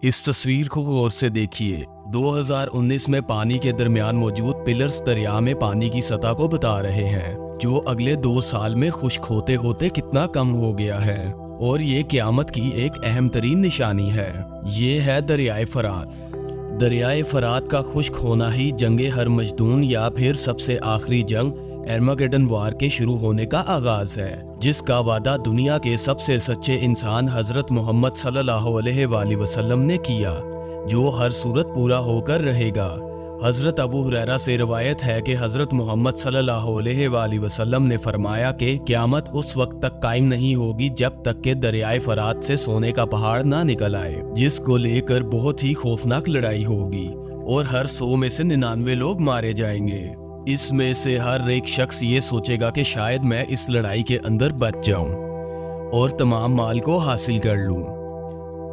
इस तस्वीर को गौर से देखिए। 2019 में पानी के दरमियान मौजूद पिलर्स दरिया में पानी की सतह को बता रहे हैं, जो अगले 2 साल में खुश्क होते होते कितना कम हो गया है। और ये क़यामत की एक अहम तरीन निशानी है। ये है दरियाए फरात। दरियाए फरात का खुश्क होना ही जंगे हरमजदून या फिर सबसे आखिरी जंग एर्मागेडन वार के शुरू होने का आगाज है, जिसका वादा दुनिया के सबसे सच्चे इंसान हजरत मोहम्मद सल्लल्लाहु अलैहि वसल्लम ने किया, जो हर सूरत पूरा होकर रहेगा। हजरत अबू हुरैरा से रवायत है कि हजरत मोहम्मद सल्लल्लाहु अलैहि वसल्लम ने फरमाया कि क़यामत उस वक्त तक कायम नहीं होगी जब तक कि दरियाए फरात से सोने का पहाड़ ना निकल आए, जिसको लेकर बहुत ही खौफनाक लड़ाई होगी और हर 100 में से 99 लोग मारे जाएंगे। इसमें से हर एक शख्स ये सोचेगा कि शायद मैं इस लड़ाई के अंदर बच जाऊं और तमाम माल को हासिल कर लूं।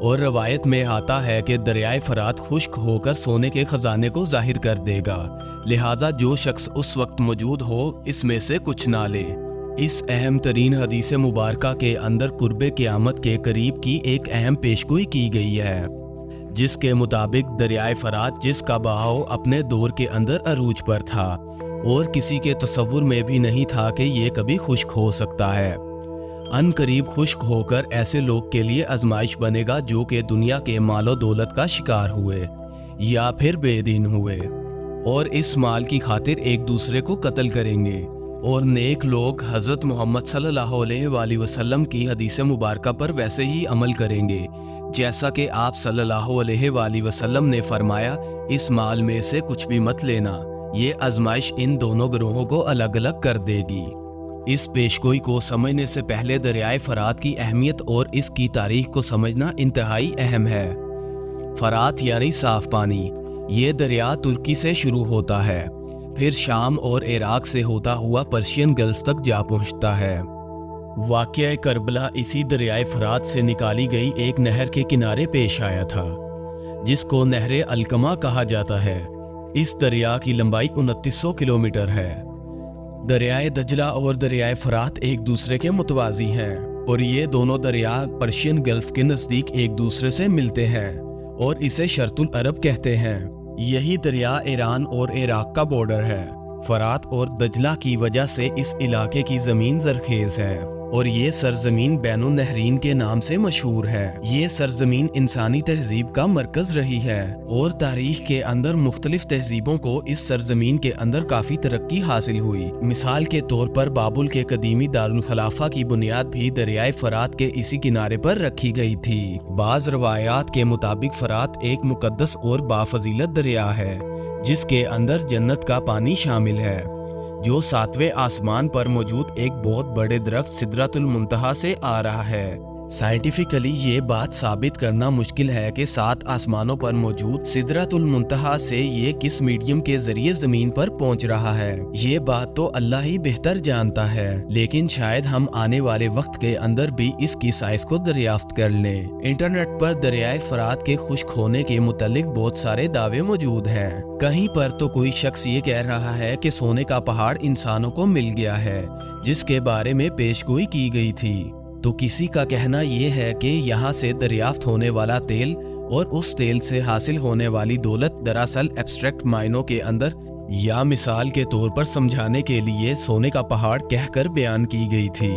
और रवायत में आता है कि दरियाए फरात खुश्क होकर सोने के खजाने को जाहिर कर देगा, लिहाजा जो शख्स उस वक्त मौजूद हो इसमें से कुछ ना ले। इस अहम तरीन हदीस मुबारका के अंदर कुर्बे क़यामत के करीब की एक अहम पेशगोई की गई है, जिसके मुताबिक दरियाए फरात, जिसका बहाव अपने दौर के अंदर अरूज पर था और किसी के तसव्वुर में भी नहीं था कि ये कभी खुश्क हो सकता है, अन करीब खुश्क होकर ऐसे लोग के लिए आजमाइश बनेगा जो कि दुनिया के मालो दौलत का शिकार हुए या फिर बेदीन हुए और इस माल की खातिर एक दूसरे को कत्ल करेंगे। और नेक लोग हज़रत मोहम्मद सल्लल्लाहु अलैहि वसल्लम की हदीस मुबारका पर वैसे ही अमल करेंगे, जैसा कि आप सल्लल्लाहु अलैहि वसल्लम ने फरमाया, इस माल में से कुछ भी मत लेना, ये आजमाइश इन दोनों ग्रोहों को अलग अलग कर देगी। इस पेशगोई को समझने से पहले दरियाए फरात की अहमियत और इसकी तारीख को समझना इंतहाई अहम है। फरात यानी साफ पानी। ये दरिया तुर्की से शुरू होता है, फिर शाम और इराक से होता हुआ पर्शियन गल्फ तक जा पहुंचता है। वाक़या करबला इसी दरियाए फरात से निकाली गई एक नहर के किनारे पेश आया था, जिसको नहरे अलकमा कहा जाता है। इस दरिया की लंबाई 2900 किलोमीटर है। दरियाए दजला और दरियाए फरात एक दूसरे के मुतवाज़ी हैं और ये दोनों दरिया पर्शियन गल्फ के नज़दीक एक दूसरे से मिलते हैं और इसे शर्तुल अरब कहते हैं। यही दरिया ईरान और इराक का बॉर्डर है। फरात और दजला की वजह से इस इलाके की ज़मीन ज़रखेज़ है और ये सरजमीन बैनुन नहरीन के नाम से मशहूर है। ये सरजमीन इंसानी तहजीब का मरकज रही है और तारीख के अंदर मुख्तलिफ तहजीबों को इस सरजमीन के अंदर काफी तरक्की हासिल हुई। मिसाल के तौर पर बाबुल के कदीमी दारुल खलाफा की बुनियाद भी दरियाए फरात के इसी किनारे पर रखी गई थी। बाज़ रवायात के मुताबिक फरात एक मुकद्दस और बाफजीलत दरिया है, जिसके अंदर जन्नत का पानी शामिल है, जो 7वें आसमान पर मौजूद एक बहुत बड़े दरख्त सिदरतुल मुंतहा से आ रहा है। साइंटिफिकली ये बात साबित करना मुश्किल है कि 7 आसमानों पर मौजूद सिदरतुल मुंतहा से ये किस मीडियम के जरिए जमीन पर पहुंच रहा है। ये बात तो अल्लाह ही बेहतर जानता है, लेकिन शायद हम आने वाले वक्त के अंदर भी इसकी साइज को दरियाफ्त कर लें। इंटरनेट पर दरियाए फरात के खुश्क होने के मुतालिक बहुत सारे दावे मौजूद हैं। कहीं पर तो कोई शख्स ये कह रहा है कि सोने का पहाड़ इंसानों को मिल गया है, जिसके बारे में पेशगोई की गई थी। तो किसी का कहना यह है कि यहाँ से दरियाफ्त होने वाला तेल और उस तेल से हासिल होने वाली दौलत दरअसल एब्स्ट्रैक्ट मायनों के अंदर या मिसाल के तौर पर समझाने के लिए सोने का पहाड़ कहकर बयान की गई थी।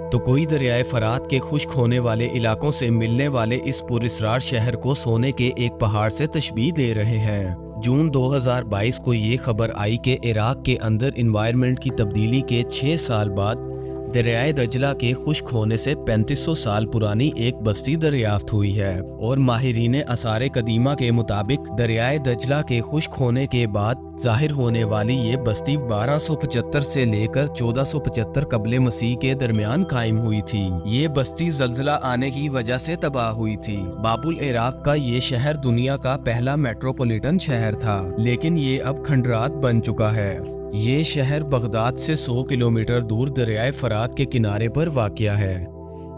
तो कोई दरियाए फरात के खुश्क होने वाले इलाकों से मिलने वाले इस पुरस्रार शहर को सोने के एक पहाड़ से तशबीह दे रहे हैं। जून 2022 को ये खबर आई कि इराक के अंदर इन्वायरमेंट की तब्दीली के 6 साल बाद दरियाए दजला के खुश्क होने से 3500 साल पुरानी एक बस्ती दरियाफ्त हुई है और माहिरीन आसार कदीमा के मुताबिक दरियाए दजला के खुश्क होने के बाद जाहिर होने वाली ये बस्ती 1275 से लेकर 1475 कबले मसीह के दरमियान कायम हुई थी। ये बस्ती ज़लज़ला आने की वजह से तबाह हुई थी। बाबुल इराक का ये शहर दुनिया का पहला मेट्रोपॉलिटन शहर था, लेकिन ये अब खंडरात बन चुका है। ये शहर बगदाद से 100 किलोमीटर दूर दरियाए फरात के किनारे पर वाक़या है।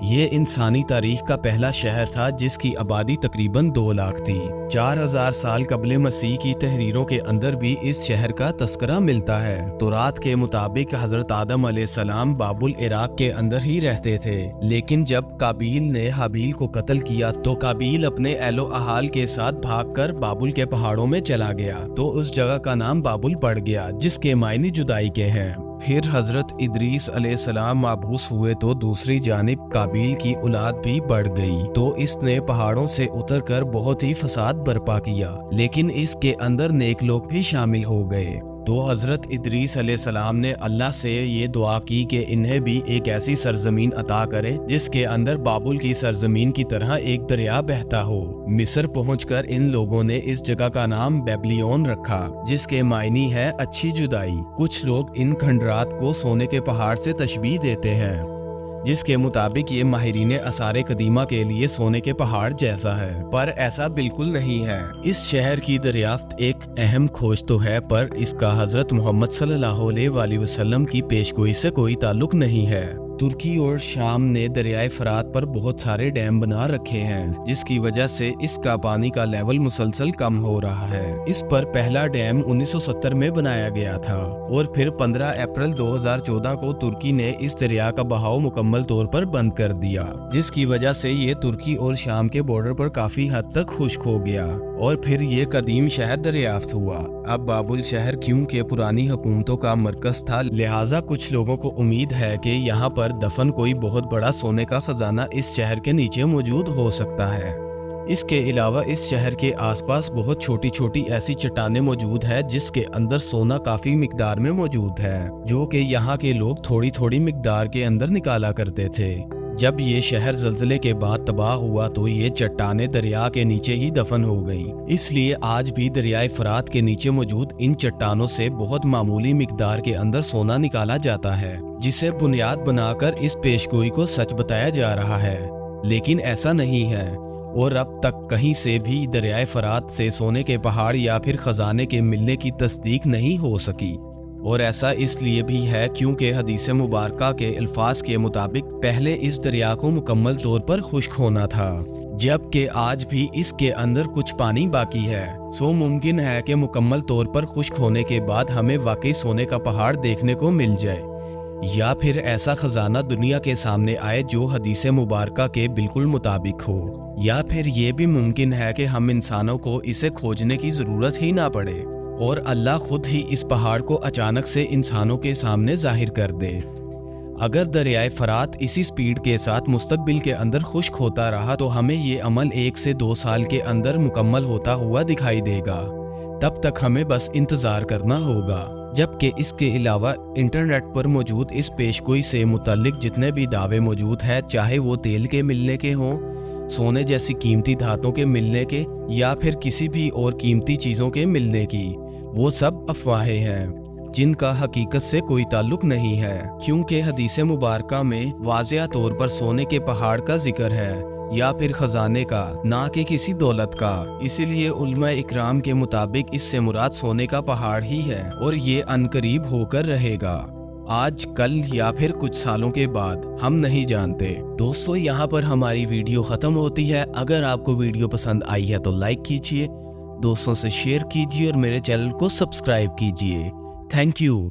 یہ انسانی تاریخ کا پہلا شہر تھا جس کی آبادی تقریباً 2 لاکھ تھی۔ 4000 سال قبل مسیح کی تحریروں کے اندر بھی اس شہر کا تذکرہ ملتا ہے۔ تورات کے مطابق حضرت آدم علیہ السلام بابل عراق کے اندر ہی رہتے تھے، لیکن جب قابیل نے حابیل کو قتل کیا تو قابیل اپنے اہل و احال کے ساتھ بھاگ کر بابل کے پہاڑوں میں چلا گیا، تو اس جگہ کا نام بابل پڑ گیا جس کے معنی جدائی کے ہیں۔ پھر حضرت ادریس علیہ السلام مبعوث ہوئے تو دوسری جانب قابیل کی اولاد بھی بڑھ گئی، تو اس نے پہاڑوں سے اتر کر بہت ہی فساد برپا کیا، لیکن اس کے اندر نیک لوگ بھی شامل ہو گئے۔ تو حضرت ادریس علیہ السلام نے اللہ سے یہ دعا کی کہ انہیں بھی ایک ایسی سرزمین عطا کرے جس کے اندر بابل کی سرزمین کی طرح ایک دریا بہتا ہو۔ مصر پہنچ کر ان لوگوں نے اس جگہ کا نام بیبلیون رکھا، جس کے معنی ہے اچھی جدائی۔ کچھ لوگ ان کھنڈرات کو سونے کے پہاڑ سے تشبیہ دیتے ہیں، جس کے مطابق یہ ماہرین آثار قدیمہ کے لیے سونے کے پہاڑ جیسا ہے، پر ایسا بالکل نہیں ہے۔ اس شہر کی دریافت ایک اہم کھوج تو ہے، پر اس کا حضرت محمد صلی اللہ علیہ وآلہ وسلم کی پیشگوئی سے کوئی تعلق نہیں ہے۔ ترکی اور شام نے دریائے فرات پر بہت سارے ڈیم بنا رکھے ہیں، جس کی وجہ سے اس کا پانی کا لیول مسلسل کم ہو رہا ہے۔ اس پر پہلا ڈیم 1970 میں بنایا گیا تھا، اور پھر 15 اپریل 2014 کو ترکی نے اس دریا کا بہاؤ مکمل طور پر بند کر دیا، جس کی وجہ سے یہ ترکی اور شام کے بارڈر پر کافی حد تک خشک ہو گیا، اور پھر یہ قدیم شہر دریافت ہوا۔ اب بابل شہر کیونکہ پرانی حکومتوں کا مرکز تھا، لہٰذا کچھ لوگوں کو امید ہے کہ یہاں پر دفن کوئی بہت بڑا سونے کا خزانہ اس شہر کے نیچے موجود ہو سکتا ہے۔ اس کے علاوہ اس شہر کے آس پاس بہت چھوٹی چھوٹی ایسی چٹانیں موجود ہیں جس کے اندر سونا کافی مقدار میں موجود ہے، جو کہ یہاں کے لوگ تھوڑی تھوڑی مقدار کے اندر نکالا کرتے تھے۔ جب یہ شہر زلزلے کے بعد تباہ ہوا تو یہ چٹانیں دریا کے نیچے ہی دفن ہو گئیں، اس لیے آج بھی دریائے فرات کے نیچے موجود ان چٹانوں سے بہت معمولی مقدار کے اندر سونا نکالا جاتا ہے، جسے بنیاد بنا کر اس پیشگوئی کو سچ بتایا جا رہا ہے، لیکن ایسا نہیں ہے، اور اب تک کہیں سے بھی دریائے فرات سے سونے کے پہاڑ یا پھر خزانے کے ملنے کی تصدیق نہیں ہو سکی۔ اور ایسا اس لیے بھی ہے کیونکہ حدیث مبارکہ کے الفاظ کے مطابق پہلے اس دریا کو مکمل طور پر خشک ہونا تھا، جبکہ آج بھی اس کے اندر کچھ پانی باقی ہے، سو ممکن ہے کہ مکمل طور پر خشک ہونے کے بعد ہمیں واقعی سونے کا پہاڑ دیکھنے کو مل جائے، یا پھر ایسا خزانہ دنیا کے سامنے آئے جو حدیث مبارکہ کے بالکل مطابق ہو، یا پھر یہ بھی ممکن ہے کہ ہم انسانوں کو اسے کھوجنے کی ضرورت ہی نہ پڑے، اور اللہ خود ہی اس پہاڑ کو اچانک سے انسانوں کے سامنے ظاہر کر دے۔ اگر دریائے فرات اسی سپیڈ کے ساتھ مستقبل کے اندر خشک ہوتا رہا تو ہمیں یہ عمل 1 سے 2 سال کے اندر مکمل ہوتا ہوا دکھائی دے گا، تب تک ہمیں بس انتظار کرنا ہوگا۔ جبکہ اس کے علاوہ انٹرنیٹ پر موجود اس پیشگوئی سے متعلق جتنے بھی دعوے موجود ہیں، چاہے وہ تیل کے ملنے کے ہوں، سونے جیسی قیمتی دھاتوں کے ملنے کے، یا پھر کسی بھی اور قیمتی چیزوں کے ملنے کی، وہ سب افواہیں ہیں جن کا حقیقت سے کوئی تعلق نہیں ہے، کیونکہ حدیث مبارکہ میں واضح طور پر سونے کے پہاڑ کا ذکر ہے، یا پھر خزانے کا، نہ کہ کسی دولت کا۔ اسی لیے علماء اکرام کے مطابق اس سے مراد سونے کا پہاڑ ہی ہے، اور یہ عنقریب ہو کر رہے گا، آج کل یا پھر کچھ سالوں کے بعد، ہم نہیں جانتے۔ دوستو، یہاں پر ہماری ویڈیو ختم ہوتی ہے۔ اگر آپ کو ویڈیو پسند آئی ہے تو لائک کیجئے، دوستوں سے شیئر کیجئے اور میرے چینل کو سبسکرائب کیجئے۔ Thank you.